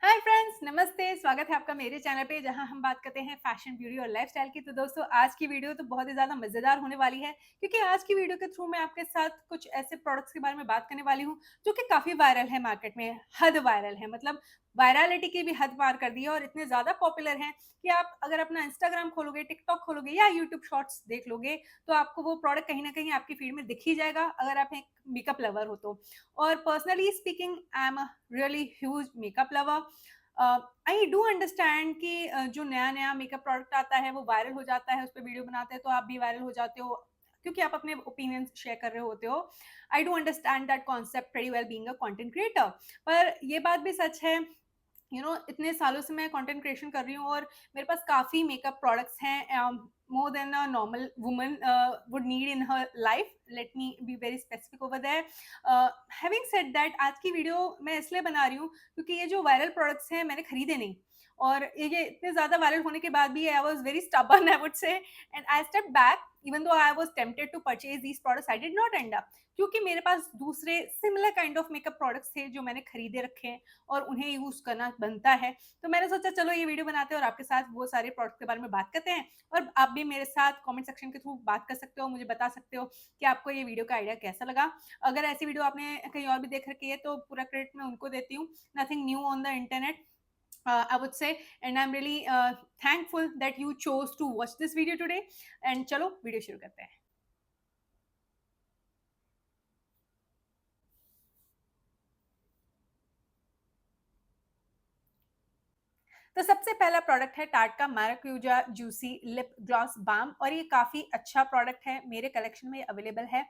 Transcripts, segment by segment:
Hi friends, नमस्ते। स्वागत है आपका मेरे चैनल पे जहां हम बात करते हैं फैशन, ब्यूटी और लाइफस्टाइल की। तो दोस्तों, आज की वीडियो तो बहुत ही ज़्यादा मज़ेदार होने वाली है, क्योंकि आज की वीडियो के थ्रू मैं आपके साथ कुछ ऐसे प्रोडक्ट्स के बारे में बात करने वाली हूं जो कि काफ़ी वायरल है मार्केट में। हद वायरल है, मतलब वायरलिटी की भी हद पार कर दी है और इतने ज़्यादा पॉपुलर हैं कि आप अगर अपना इंस्टाग्राम खोलोगे, टिकटॉक खोलोगे या यूट्यूब शॉर्ट्स देख लोगे तो आपको वो प्रोडक्ट कहीं ना कहीं आपकी फीड में दिख ही जाएगा, अगर आप एक मेकअप लवर हो तो। और personally speaking, I am a really huge makeup lover. I do understand कि जो नया नया मेकअप प्रोडक्ट आता है वो वायरल हो जाता है, उस पर वीडियो बनाते हैं तो आप भी वायरल हो जाते हो क्योंकि आप अपने ओपिनियन शेयर कर रहे होते हो। I do understand that concept very well being a content creator. पर ये बात भी सच है, इतने सालों से मैं कंटेंट क्रिएशन कर रही हूँ और मेरे पास काफ़ी मेकअप प्रोडक्ट्स हैं, more than a normal woman would need in her life. Let me be very specific over there. Having said that, आज की वीडियो मैं इसलिए बना रही हूँ क्योंकि ये जो वायरल प्रोडक्ट्स हैं मैंने खरीदे नहीं, और ये इतने ज़्यादा वायरल होने के बाद भी I was very stubborn, I would say, and I step back. Even though I was tempted to purchase these products, I did not end up, क्योंकि मेरे पास दूसरे similar kind of makeup products थे जो मैंने खरीदे रखे हैं और उन्हें यूज़ करना बनता है। तो मैंने सोचा चलो ये वीडियो बनाते हैं और आपके साथ वो सारे प्रोडक्ट के बारे में बात करते हैं, और आप भी मेरे साथ कमेंट सेक्शन के थ्रू बात कर सकते हो, मुझे बता सकते हो कि आपको ये वीडियो का आइडिया कैसा लगा। अगर ऐसी वीडियो आपने कहीं और भी देख रखी है तो पूरा क्रेडिट मैं उनको देती हूँ। Nothing new on the internet, I would say, and I'm really thankful that you chose to watch this video today. And चलो वीडियो शुरू करते हैं। तो सबसे पहला प्रोडक्ट है टार्ट का मैराक्यूजा जूसी लिप ग्लॉस बाम, और ये काफ़ी अच्छा प्रोडक्ट है, मेरे कलेक्शन में अवेलेबल है।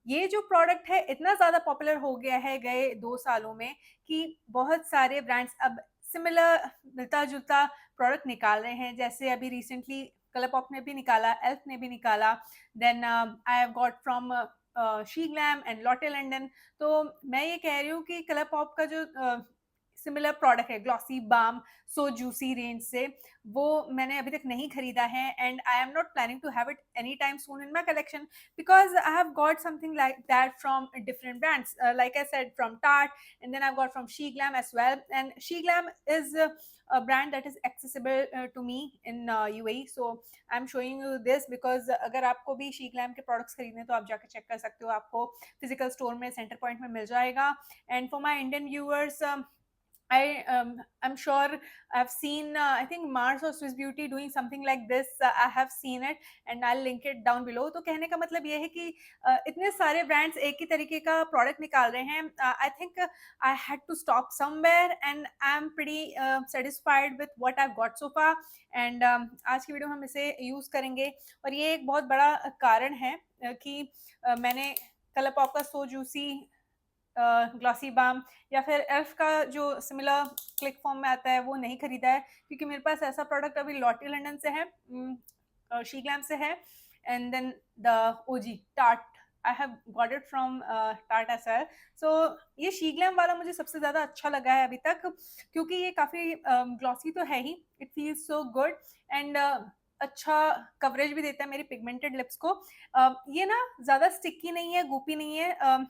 ये जो प्रोडक्ट है इतना ज़्यादा पॉपुलर हो गया है गए 2 सालों में कि बहुत सारे ब्रांड्स अब सिमिलर मिलता-जुलता प्रोडक्ट निकाल रहे हैं। जैसे अभी रिसेंटली कलरपॉप ने भी निकाला, एल्फ ने भी निकाला, then I have got from Sheglam and Lottie London. तो मैं ये कह रही हूँ कि कलरपॉप का जो सिमिलर प्रोडक्ट है glossy balm so juicy range से, वो मैंने अभी तक नहीं खरीदा है, and I am not planning to have it any time soon in my collection because I have got something like that from different brands. Like I said, from Tarte, and then I've got from She Glam as well. And She Glam is a brand that is accessible to me in UAE. So I'm showing you this because अगर आपको भी She Glam के products खरीदने तो आप जाकर check कर सकते हो, आपको physical store में center point में मिल जाएगा. And for my Indian viewers, I'm sure I've seen, I think Mars or Swiss Beauty doing something like this. I have seen it and I'll link it down below. तो कहने का मतलब ये है कि इतने सारे ब्रांड्स एक ही तरीके का प्रोडक्ट निकाल रहे हैं. I think I had to stop somewhere and I'm pretty satisfied with what I've got so far. And आज की वीडियो में हम इसे यूज़ करेंगे, और ये एक बहुत बड़ा कारण है कि मैंने कलरपॉप का सो जूसी ग्लॉसी बाम या फिर एल्फ का जो सिमिलर क्लिक फॉर्म में आता है वो नहीं खरीदा है, क्योंकि मेरे पास ऐसा प्रोडक्ट अभी लॉटी लंडन से है, शी ग्लैम से है, and then the OG Tarte I have got it from Tarte as well. So ये शी ग्लैम वाला मुझे सबसे ज़्यादा अच्छा लगा है अभी तक, क्योंकि ये काफ़ी ग्लॉसी तो है ही, it feels so good, and अच्छा कवरेज भी देता है मेरी पिगमेंटेड लिप्स को. ये ना ज़्यादा स्टिकी नहीं है, गोपी नहीं है.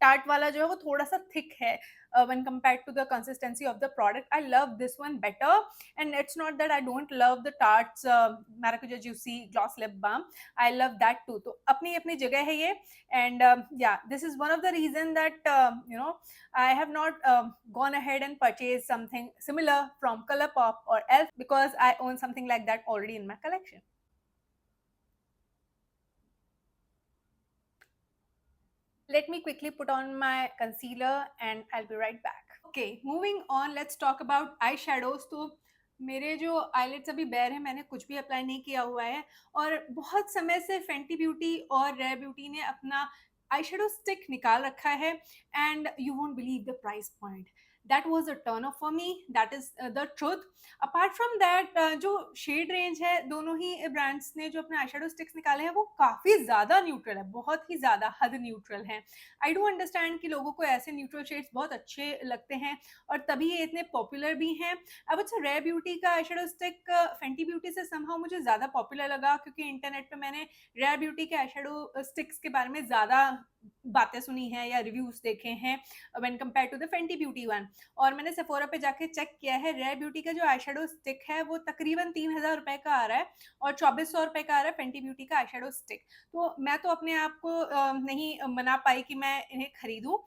टार्ट वाला जो है वो थोड़ा-सा थिक है when compared to the consistency of the product. I love this one better, and it's not that I don't love the Tarte's maracuja juicy gloss lip balm. I love that too. तो अपनी-अपनी जगह है ये, and yeah this is one of the reason that I have not gone ahead and purchased something similar from Colourpop or Elf, because I own something like that already in my collection. Let me quickly put on my concealer and I'll be right back. Okay, moving on, let's talk about eyeshadows. तो मेरे जो eyelids अभी bear है, मैंने कुछ भी apply नहीं किया हुआ है, और बहुत समय से फेंटी ब्यूटी और रेयर ब्यूटी ने अपना आईशैडो स्टिक निकाल रखा है, and you won't believe the price point. That was a turn off for me, that is the truth. Apart from that, जो शेड रेंज है, दोनों ही ब्रांड्स ने जो अपने आईशैडो स्टिक्स निकाले हैं वो काफ़ी ज़्यादा न्यूट्रल है, बहुत ही ज़्यादा हद न्यूट्रल है. आई डू अंडरस्टैंड कि लोगों को ऐसे न्यूट्रल शेड्स बहुत अच्छे लगते हैं और तभी ये इतने पॉपुलर भी हैं. I would say Rare beauty का आईशैडो स्टिक फेंटी ब्यूटी से समहाउ मुझे ज़्यादा पॉपुलर लगा, क्योंकि इंटरनेट पे मैंने रेयर ब्यूटी के आईशैडो स्टिक्स के बारे में ज़्यादा बातें सुनी हैं या रिव्यूज़ देखे हैं when compare to the Fenty Beauty one. और मैंने सेफोरा पे जाके चेक किया है, रेयर ब्यूटी का जो आई शेडो स्टिक है वो तकरीबन 3000 रुपए का आ रहा है और 2400 रुपए का आ रहा है फेंटी ब्यूटी का आई शेडो स्टिक। तो मैं तो अपने आप को नहीं मना पाई कि मैं इन्हें खरीदूं,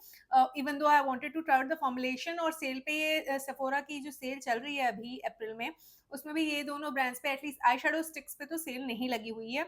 even though I wanted to try the formulation. और सेल पे ये सेफोरा की जो सेल चल रही है अभी अप्रैल में, उसमें भी ये दोनों ब्रांड्स पे एटलीस्ट आई शेडो स्टिक्स पे तो सेल नहीं लगी हुई है,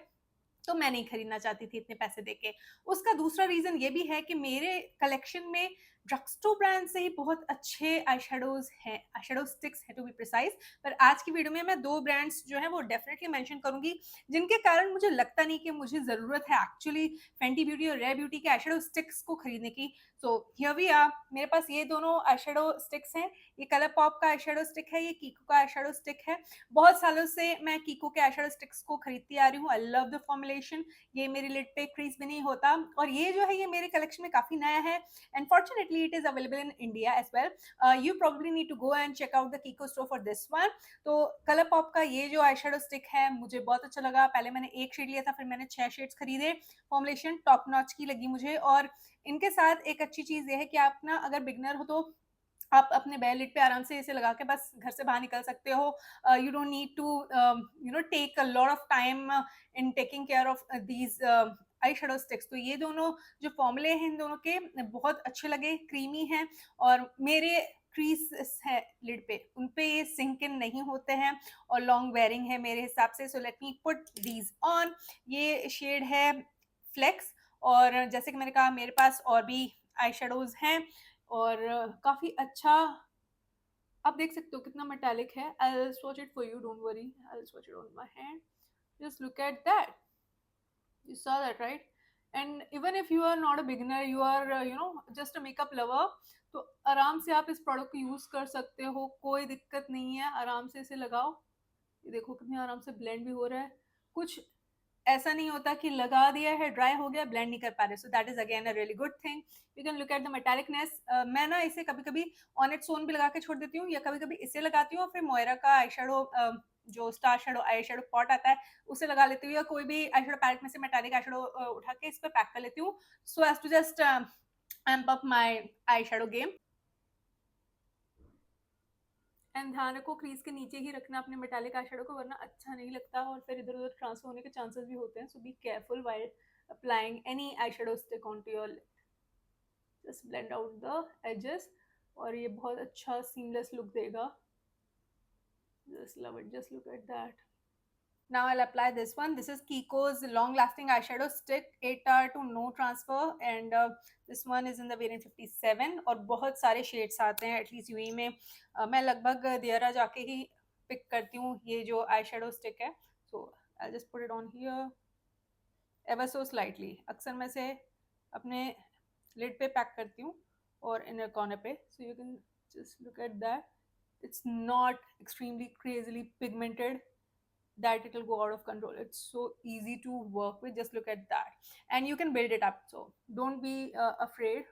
तो मैं नहीं खरीदना चाहती थी इतने पैसे देके। उसका दूसरा रीज़न ये भी है कि मेरे कलेक्शन में ड्रगस्टोर ब्रांड से ही बहुत अच्छे आई शेडोज़ हैं, आई शेडो स्टिक्स हैं टू बी प्रिसाइज़। पर आज की वीडियो में मैं 2 ब्रांड्स जो हैं वो डेफिनिटली मेंशन करूँगी, जिनके कारण मुझे लगता नहीं कि मुझे ज़रूरत है एक्चुअली फेंटी ब्यूटी और रेयर ब्यूटी के आई शेडो स्टिक्स को खरीदने की। सो हियर वी आर, मेरे पास ये दोनों आई शेडो स्टिक्स हैं। ये कलर पॉप का आई शेडो स्टिक है, ये कीको का आई शेडो स्टिक है। बहुत सालों से मैं कीको के आई शेडो स्टिक्स को खरीदती आ रही हूँ। आई लव द फॉर्मुलेशन, ये मेरी लिड पे क्रीज भी नहीं होता। और ये जो है ये मेरे कलेक्शन में काफ़ी नया है and fortunately it is available in India as well. You probably need to go and check out the Kiko store for this one. तो कलर पॉप का ये जो आई शेडो स्टिक है मुझे बहुत अच्छा लगा। पहले मैंने 1 शेड लिया था, फिर मैंने 6 शेड्स खरीदे। फॉर्मुलेशन टॉप नॉच की लगी मुझे। और इनके साथ एक अच्छी चीज़ ये है कि आप ना अगर बिगनर हो तो आप अपने बेयर लिड पे आराम से इसे लगा के बस घर से बाहर निकल सकते हो। You don't need to take a lot of time in taking care of these eye shadow sticks. तो ये दोनों जो फॉर्मूले हैं इन दोनों के बहुत अच्छे लगे, क्रीमी हैं और मेरे क्रीज है लिड पे, उन पे ये सिंक इन नहीं होते हैं और लॉन्ग वेयरिंग है मेरे हिसाब से। So let me put these on. ये शेड है फ्लेक्स और जैसे कि मैंने कहा मेरे पास और भी आई शेडोज हैं और काफ़ी अच्छा आप देख सकते हो कितना मेटालिक है। I'll swatch it for you, don't worry. I'll swatch it on my hand. Just look at that. You saw that, right? And even if you are not a beginner, you are just a makeup lover, तो आराम से आप इस product को use कर सकते हो, कोई दिक्कत नहीं है। आराम से इसे लगाओ, ये देखो कितने आराम से ब्लेंड भी हो रहा है। कुछ ऐसा नहीं होता कि लगा दिया है, ड्राई हो गया, ब्लेंड नहीं कर पा रहे। So that is again a really good thing. You can look at the metallicness. मैं ना इसे कभी कभी ऑन इट्स ओन भी लगा के छोड़ देती हूँ या कभी कभी इसे लगाती हूँ और फिर मोयरा का आई शेडो जो star shadow eye shadow pot आता है उसे लगा लेती हूँ, या कोई भी आई शेडो पैलेट में से मेटालिक आई शेडो उठा के इस पर पैक कर लेती हूँ, so as to just amp up my eye shadow game. And ध्यान रखो क्रीज के नीचे ही रखना अपने मेटालिक आई शेडो को, वरना अच्छा नहीं लगता और फिर इधर उधर ट्रांसफर होने के चांसेस भी होते हैं। So be careful while applying any eye shadow stick on to your lip. Just blend out the edges और ये बहुत अच्छा सीमलेस लुक देगा। Just love it, just look at that. Now I'll apply this one. This is Kiko's long lasting eyeshadow stick, 8 hour to no transfer, and this one is in the variant 57 और बहुत सारे shades आते हैं at least Yui में। मैं लगभग दियरा जाके ही पिक करती हूँ ये जो आई शेडो स्टिक है। So I just put it on here ever so slightly. अक्सर मैं से अपने लिड पे पैक करती हूँ और इनर कॉर्नर पे। So you can just look at that, it's not extremely crazily pigmented that it will go out of control. It's so easy to work with. Just look at that, and you can build it up. So don't be afraid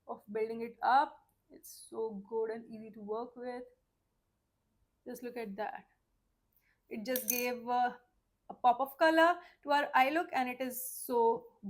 of building it up. It's so good and easy to work with. Just look at that. It just gave a pop of color to our eye look and it is so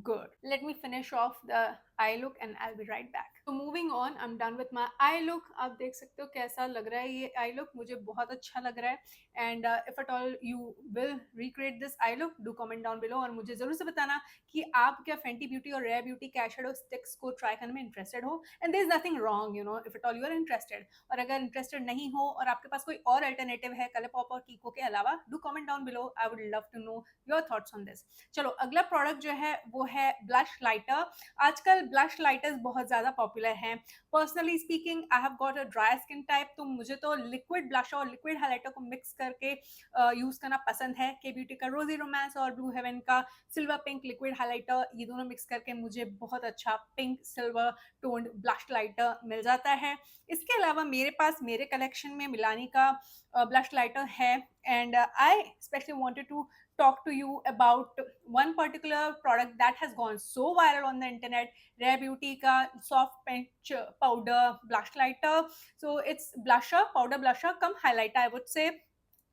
good. Let me finish off the eye look and I'll be right back. So moving on, I'm done with my eye look. आप देख सकते हो कैसा लग रहा है ये eye look, मुझे बहुत अच्छा लग रहा है। and if at all you will recreate this eye look, do comment down below और मुझे ज़रूर से बताना कि आप क्या Fenty Beauty और Rare Beauty के eyeshadow sticks को try करने में interested हो। and there is nothing wrong, if at all you are interested. और अगर interested नहीं हो और आपके पास कोई और alternative है Colourpop और Kiko के अलावा, do comment down below. I would love to know your thoughts on this. चलो अगला प्रोडक्ट जो है वो है ब्लश लाइटर। आजकल ब्लश लाइटर्स बहुत ज़्यादा पॉपुलर हैं। Personally speaking I have got a dry skin type, तो मुझे तो लिक्विड ब्लशर और लिक्विड हाइलाइटर को मिक्स करके यूज़ करना पसंद है। के ब्यूटी का रोजी रोमांस और ब्लू हेवन का सिल्वर पिंक लिक्विड हाइलाइटर, ये दोनों मिक्स करके मुझे बहुत अच्छा pink silver toned blush lighter मिल जाता है। इसके अलावा मेरे पास मेरे कलेक्शन में मिलानी का ब्लश लाइटर है and I specially wanted to talk to you about one particular product that has gone so viral on the internet, Rare Beauty ka soft pinch powder blush lighter. So it's blusher, powder blusher cum highlighter I would say.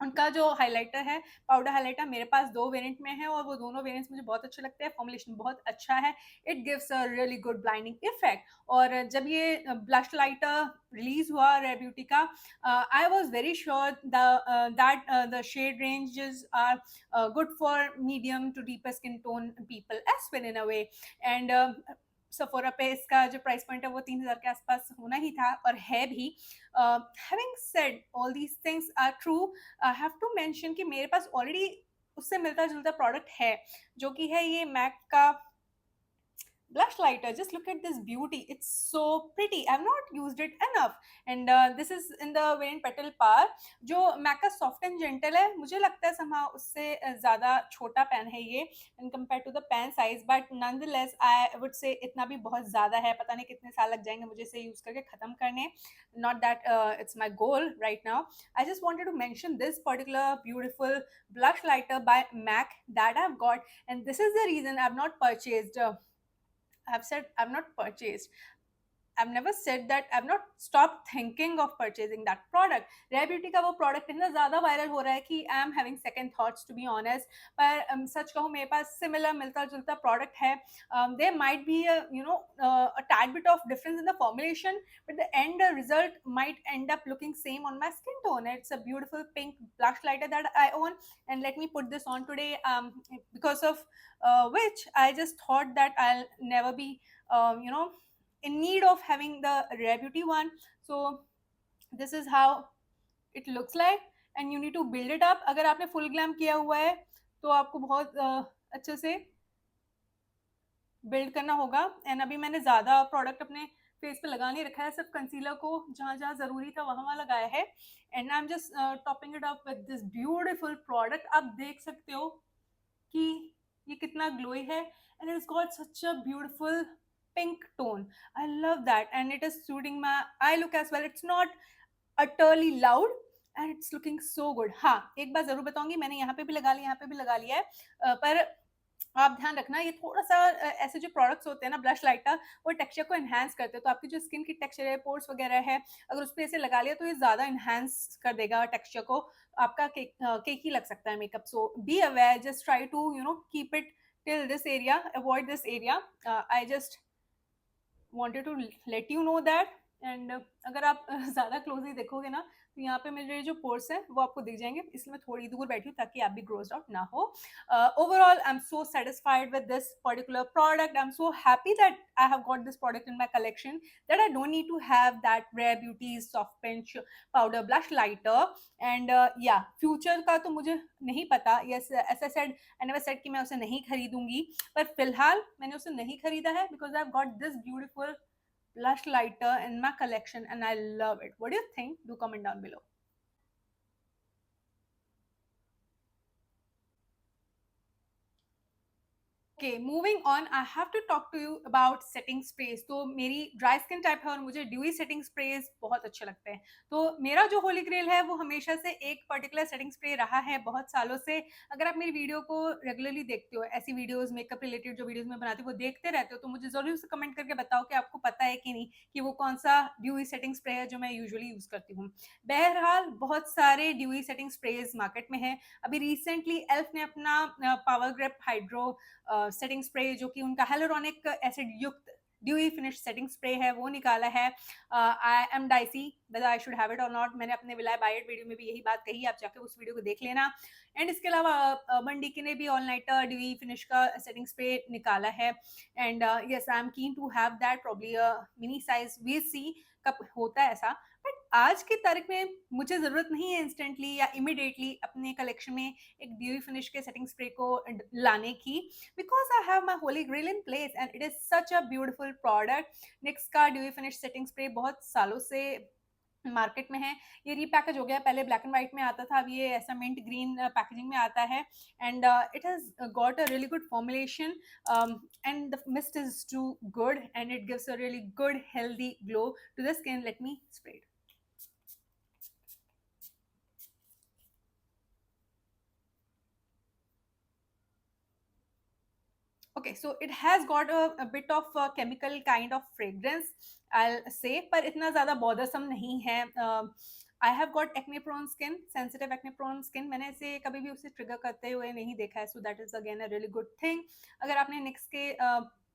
उनका जो highlighter है, powder highlighter, मेरे पास 2 variant में है और वो दोनों variants मुझे बहुत अच्छे लगते हैं, फॉर्मुलेशन बहुत अच्छा है, it gives a really good blinding effect. और जब ये ब्लश लाइटर रिलीज़ हुआ रेयर ब्यूटी का, I was very sure that the shade ranges are good for medium to deeper skin tone people as well in a way. And Sephora पे इसका जो price point है वो 3000 के आसपास होना ही था और है भी। Having said all these things are true, I have to mention कि मेरे पास ऑलरेडी उससे मिलता जुलता प्रोडक्ट है, जो कि है ये मैक का blush lighter. Just look at this beauty, it's so pretty. I've not used it enough. And this is in the variant petal par, जो मैक का सॉफ्ट एंड जेंटल है, मुझे लगता है somehow उससे ज़्यादा छोटा पेन है ये in compared to the pen size, but nonetheless I would say इतना भी बहुत ज़्यादा है, पता नहीं कितने साल लग जाएंगे मुझे इसे यूज़ करके ख़त्म करने। Not that it's my goal right now. I just wanted to mention this particular beautiful blush lighter by MAC that I've got, and this is the reason I've not purchased I've said I've not purchased. I've never said that I've not stopped thinking of purchasing that product. Rare Beauty का वो product इतना ज़्यादा viral हो रहा है कि I am having second thoughts to be honest. पर सच कहूँ मेरे पास सिमिलर मिलता जुलता प्रोडक्ट है। There might be a tad bit of difference in the formulation, but the end result might end up looking same on my skin tone. It's a beautiful pink blush lighter that I own, and let me put this on today, because of which I just thought that I'll never be in need of having the Rare Beauty one. So this is how it looks like, and you need to build it up. अगर आपने full glam किया हुआ है तो आपको बहुत अच्छे से बिल्ड करना होगा। एंड अभी मैंने ज़्यादा प्रोडक्ट अपने फेस पे लगा नहीं रखा है, सिर्फ कंसीलर को जहाँ जहाँ ज़रूरी था वहाँ वहाँ लगाया है। And I am just topping it up with this beautiful product. आप देख सकते हो कि ये कितना ग्लोई है, and it's got such a beautiful pink tone. I love that and it is suiting my eye look as well. It's not utterly loud and it's looking so good. हाँ, एक बात जरूर बताऊंगी, मैंने यहाँ पे भी लगा लिया, यहाँ पे भी लगा लिया है, पर आप ध्यान रखना ये थोड़ा सा ऐसे जो प्रोडक्ट्स होते हैं ना ब्लश लाइटर, वो टेक्सचर को एनहांस करते हैं। तो आपकी जो स्किन की टेक्सचर है, पोर्स वगैरह है, अगर उस पर ऐसे लगा लिया तो ये ज़्यादा एनहांस कर देगा टेक्सचर को। आपका केक ही लग सकता है makeup. So be aware, just try to keep it till this area, avoid this area. I just wanted to let you know that। And अगर आप ज़्यादा क्लोजली देखोगे ना तो यहाँ पे मेरे जो पोर्स हैं वो आपको दिख जाएंगे, इसलिए मैं थोड़ी दूर बैठी हूँ ताकि आप भी ग्रोस्ड आउट ना हो। Overall I am so satisfied with this particular product. I am so happy that I have got this product in my collection, that I don't need to have that rare beauty soft pinch powder blush lighter. And या future का तो मुझे नहीं पता। Yes, ऐसा said I never said कि मैं उसे नहीं खरीदूंगी, पर फिलहाल मैंने उसे नहीं खरीदा है because I have got this beautiful blush lighter in my collection and I love it. What do you think? Do comment down below. Okay, moving on, I have to talk to you about setting sprays. तो मेरी dry skin type है और मुझे dewy setting sprays बहुत अच्छे लगते हैं। तो मेरा जो होली ग्रेल है वो हमेशा से एक पर्टिकुलर सेटिंग स्प्रे रहा है बहुत सालों से। अगर आप मेरी वीडियो को रेगुलरली देखते हो, ऐसी वीडियोस मेकअप रिलेटेड जो वीडियोस मैं बनाती हूँ वो देखते रहते हो, तो मुझे जरूर से कमेंट करके बताओ कि आपको पता है कि नहीं कि वो कौन सा ड्यूई सेटिंग स्प्रे है जो मैं यूजुअली यूज करती हूँ। बहरहाल बहुत सारे ड्यूई सेटिंग स्प्रेज मार्केट में है। अभी रिसेंटली एल्फ ने अपना power grip hydro setting spray, जो कि उनका हेलोरॉनिक एसिड युक्त ड्यूई फिनिश सेटिंग स्प्रे है, वो निकाला है। I am dicey whether I should have it और नॉट। मैंने अपने विलाय बाय इट वीडियो में भी यही बात कही, आप जाके उस वीडियो को देख लेना। एंड इसके अलावा अर्बन डिकी ने भी ऑल नाइटर ड्यूई फिनिश का सेटिंग स्प्रे निकाला है। And yes, I am keen to have that, probably mini size, we see कब होता है ऐसा। बट आज की तारीख में मुझे ज़रूरत नहीं है इंस्टेंटली या इमिडिएटली अपने कलेक्शन में एक ड्यूई फिनिश के सेटिंग स्प्रे को लाने की, because I have my holy grail in place and it is such a beautiful product। NYX का ड्यूई फिनिश सेटिंग स्प्रे बहुत सालों से मार्केट में है। ये रीपैकेज हो गया, पहले ब्लैक एंड व्हाइट में आता था, अब ये ऐसा मिंट ग्रीन पैकेजिंग में आता है। And it has got a really good formulation and the mist is too good and it gives a really good healthy glow to the skin. Let me spray it. Okay, so it has got a bit of a chemical kind of fragrance, I'll say, पर इतना ज़्यादा bothersome नहीं है। I have got acne prone skin, sensitive acne prone skin, मैंने इसे कभी भी उसे ट्रिगर करते हुए नहीं देखा है, सो that is again a really good thing. अगर आपने निक्स के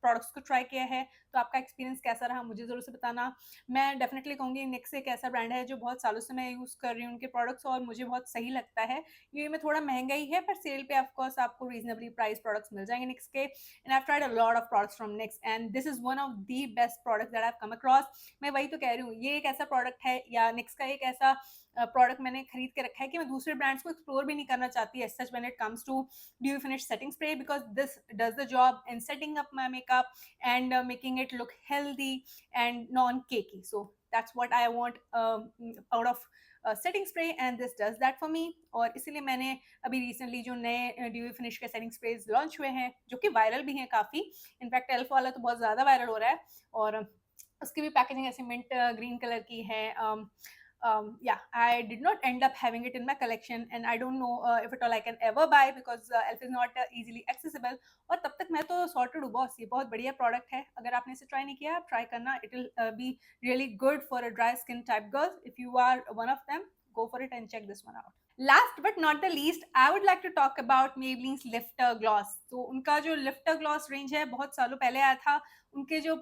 प्रोडक्ट्स को ट्राई किया है तो आपका एक्सपीरियंस कैसा रहा मुझे ज़रूर से बताना। मैं डेफिनेटली कहूँगी निक्स एक ऐसा ब्रांड है जो बहुत सालों से मैं यूज़ कर रही हूँ उनके प्रोडक्ट्स, और मुझे बहुत सही लगता है। ये में थोड़ा महंगा ही है, पर सेल पे ऑफ कोर्स आपको रीजनेबली प्राइस प्रोडक्ट्स मिल जाएंगे निक्स के। And I tried a lot of products from NYX and this is one of the best product that I come across. मैं वही तो कह रही हूँ, ये एक ऐसा प्रोडक्ट है या निक्स का एक ऐसा प्रोडक्ट मैंने खरीद के रखा है कि मैं दूसरे ब्रांड्स को एक्सप्लोर भी नहीं करना चाहती as such when it comes to dew finish setting spray, because this does the job in setting up my makeup and making it look healthy and non-cakey. So that's what I want out of setting spray and this does that for me. और इसीलिए मैंने अभी recently जो नए due finish के setting sprays launch हुए हैं जो कि वायरल भी हैं काफ़ी, इनफैक्ट एल्फ वाला तो बहुत ज़्यादा वायरल हो रहा है, और उसकी भी पैकेजिंग ऐसे मिंट ग्रीन कलर की है। Yeah, I did not end up having it in my collection and I don't know if at all I can ever buy because elf is not easily accessible। और तब तक मैं तो sorted हूँ boss, ये बहुत बढ़िया प्रोडक्ट है, अगर आपने इसे ट्राई नहीं किया आप ट्राई करना, it will be really good for a dry skin type girls. If you are one of them go for it and check this one out. Last but not the least, I would like to talk about Maybelline's Lifter Gloss। तो उनका जो Lifter Gloss range है बहुत सालों पहले आया था। उनके जो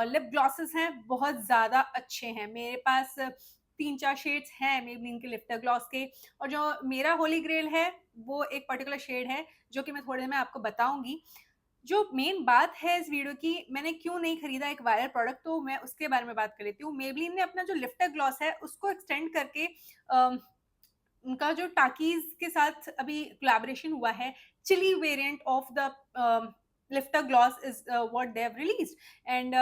लिप ग्लॉसेस हैं बहुत ज़्यादा अच्छे हैं, मेरे पास 3-4 शेड्स हैं मेबलिन के लिफ्टर ग्लॉस के, और जो मेरा होली ग्रेल है वो एक पर्टिकुलर शेड है जो कि मैं थोड़ी देर में आपको बताऊंगी। जो मेन बात है इस वीडियो की, मैंने क्यों नहीं खरीदा एक वायरल प्रोडक्ट, तो मैं उसके बारे में बात कर लेती हूँ। मेबलिन ने अपना जो लिफ्टर ग्लॉस है उसको एक्सटेंड करके उनका जो टाकीज के साथ अभी कोलैबोरेशन हुआ है, chilli variant of the lifter gloss is what they have released, and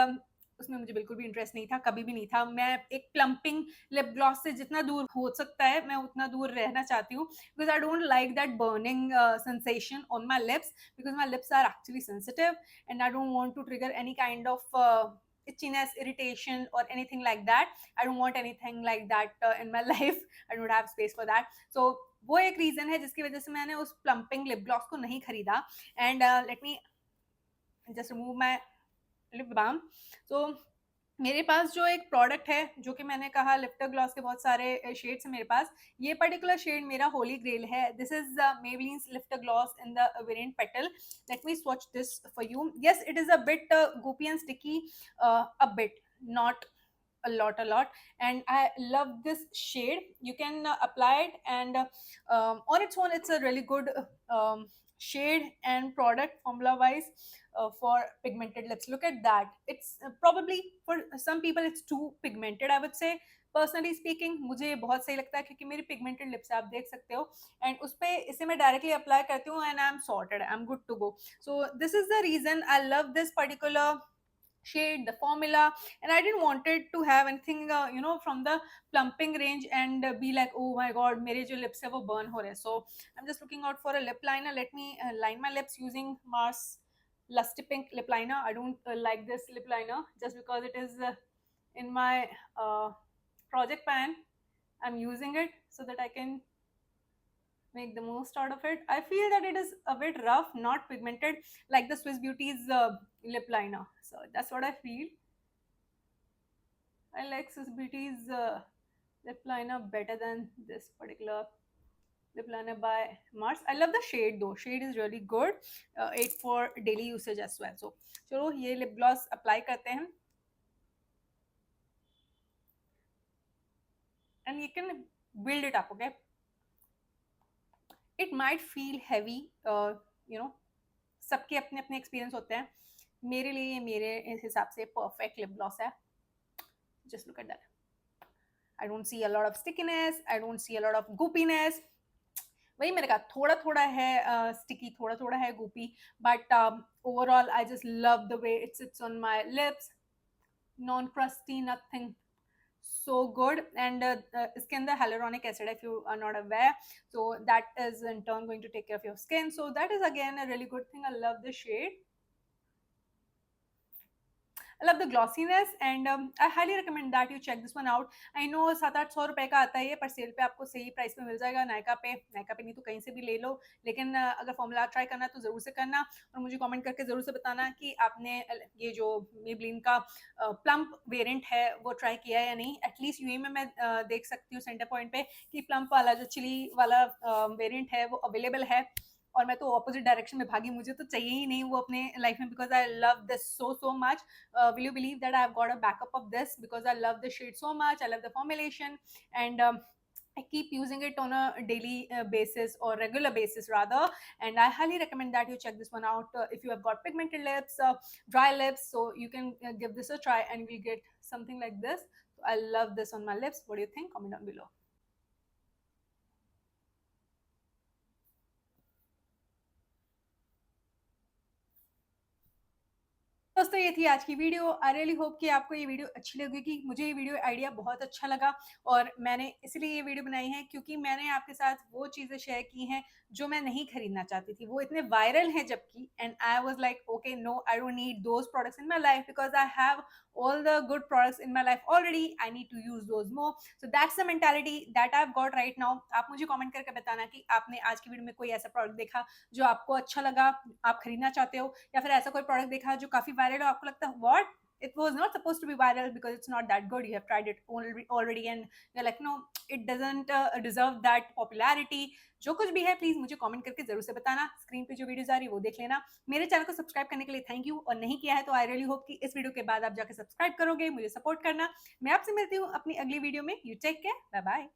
उसमें मुझे बिल्कुल भी इंटरेस्ट नहीं था, कभी भी नहीं था। मैं एक प्लम्पिंग लिप ग्लॉस से जितना दूर हो सकता है मैं उतना दूर रहना चाहती हूँ, because I don't like that burning sensation on my lips, because my lips are actually sensitive and I don't want to trigger any kind of itchiness, irritation or anything like that. I don't want anything like that in my life. I don't have space for that. So वो एक reason है जिसकी वजह से मैंने उस plumping lip gloss को नहीं खरीदा। And let me just remove my lip balm. तो मेरे पास जो एक प्रोडक्ट है जो कि मैंने कहा लिफ्टर ग्लॉस के बहुत सारे शेड्स हैं मेरे पास, ये पर्टिकुलर शेड मेरा होली ग्रेल है। This is Maybelline's lifter gloss in the variant petal. Let me swatch this for you. Yes, it is a bit goopy and sticky, a bit, not a lot, and I love this shade. You can apply it and on its own it's a really good shade and product formula wise for pigmented lips. Look at that, it's probably for some people it's too pigmented, I would say। Personally speaking मुझे बहुत सही लगता है क्योंकि मेरी pigmented lips आप देख सकते हो, एंड उस पर इसे मैं डायरेक्टली अप्लाई करती हूँ and I am sorted, I am good to go. So this is the reason I love this particular shade, the formula, and I didn't wanted to have anything from the plumping range and be like, oh my god, mere jo lips hai wo burn ho rahe। So I'm just looking out for a lip liner। Let me line my lips using Mars Lusty Pink lip liner। I don't like this lip liner just because it is in my project pan। I'm using it so that I can make the most out of it। I feel that it is a bit rough, not pigmented like the Swiss Beauty's lip liner, so that's what I feel। I like Swiss Beauty's lip liner better than this particular lip liner by Mars। I love the shade though, shade is really good, it for daily usage as well। So चलो ये lip gloss apply करते हैं and you can build it up, okay। It might feel heavy, सबके अपने अपने experience होते हैं, मेरे लिए ये मेरे इस हिसाब से परफेक्ट लिप ग्लॉस है। Just look at that, I don't see a lot of stickiness, I don't see a lot of goopiness. वही मैंने कहा थोड़ा थोड़ा है स्टिकी, थोड़ा थोड़ा है Gupi, but overall I just love the way it sits on my lips, non crusty, nothing, so good। and इसके अंदर hyaluronic acid if you are not aware, so that is in turn going to take care of your skin, so that is again a really good thing। I love the shade, I love the glossiness and I highly recommend that you check this one out. I know 700-800 रुपए का आता है ये, पर sale पे आपको सही price पे मिल जाएगा। नायका पे नहीं तो कहीं से भी ले लो, लेकिन अगर फॉर्मूला ट्राई करना है तो ज़रूर से करना, और मुझे कमेंट करके ज़रूर से बताना कि आपने ये जो मेबलिन का प्लम्प वेरिएंट है वो ट्राई किया है या नहीं। एटलीस्ट यूएई में मैं देख सकती हूँ सेंटर पॉइंट पे कि प्लम्प वाला जो चिली वाला वेरिएंट है वो अवेलेबल है, और मैं तो ऑपोजिट डायरेक्शन में भागी, मुझे तो चाहिए ही नहीं वो अपने लाइफ में, because I love this so much. Will you believe that I have got a backup of this because I love the shade so much, I love the formulation, and I keep using it on a daily basis or regular basis rather, and I highly recommend that you check this one out if you have got pigmented lips, dry lips, so you can give this a try and you'll get something like this. So I love this on my lips. What do you think? Comment down below. दोस्तों ये थी आज की video. I really hope कि आपको ये video अच्छी लगेगी। मुझे ये वीडियो आइडिया बहुत अच्छा लगा, और मैंने इसलिए ये वीडियो बनाई है क्योंकि मैंने आपके साथ वो चीज़ें शेयर की हैं जो मैं नहीं खरीदना चाहती थी, वो इतने वायरल हैं जबकि, and I was like okay no, I don't need those products in my life because I have all the good products in my life already. I need to use those more. So that's the mentality that I've got right now. आप मुझे comment करके बताना कि आपने आज की video में कोई ऐसा प्रोडक्ट देखा जो आपको अच्छा लगा, आप खरीदना चाहते हो, या फिर ऐसा कोई प्रोडक्ट देखा जो काफी वायरल हो, आपको लगता है what, it was not supposed to be viral because it's not that good, you have tried it already and you're like no, it doesn't deserve that popularity. जो कुछ भी है प्लीज मुझे कमेंट करके जरूर से बताना। स्क्रीन पे जो वीडियोस आ रही है वो देख लेना। मेरे चैनल को सब्सक्राइब करने के लिए थैंक यू, और नहीं किया है तो आई रियली होप कि इस वीडियो के बाद आप जाकर सब्सक्राइब करोगे, मुझे सपोर्ट करना। मैं आपसे मिलती हूँ अपनी अगली वीडियो में। You take care, bye bye.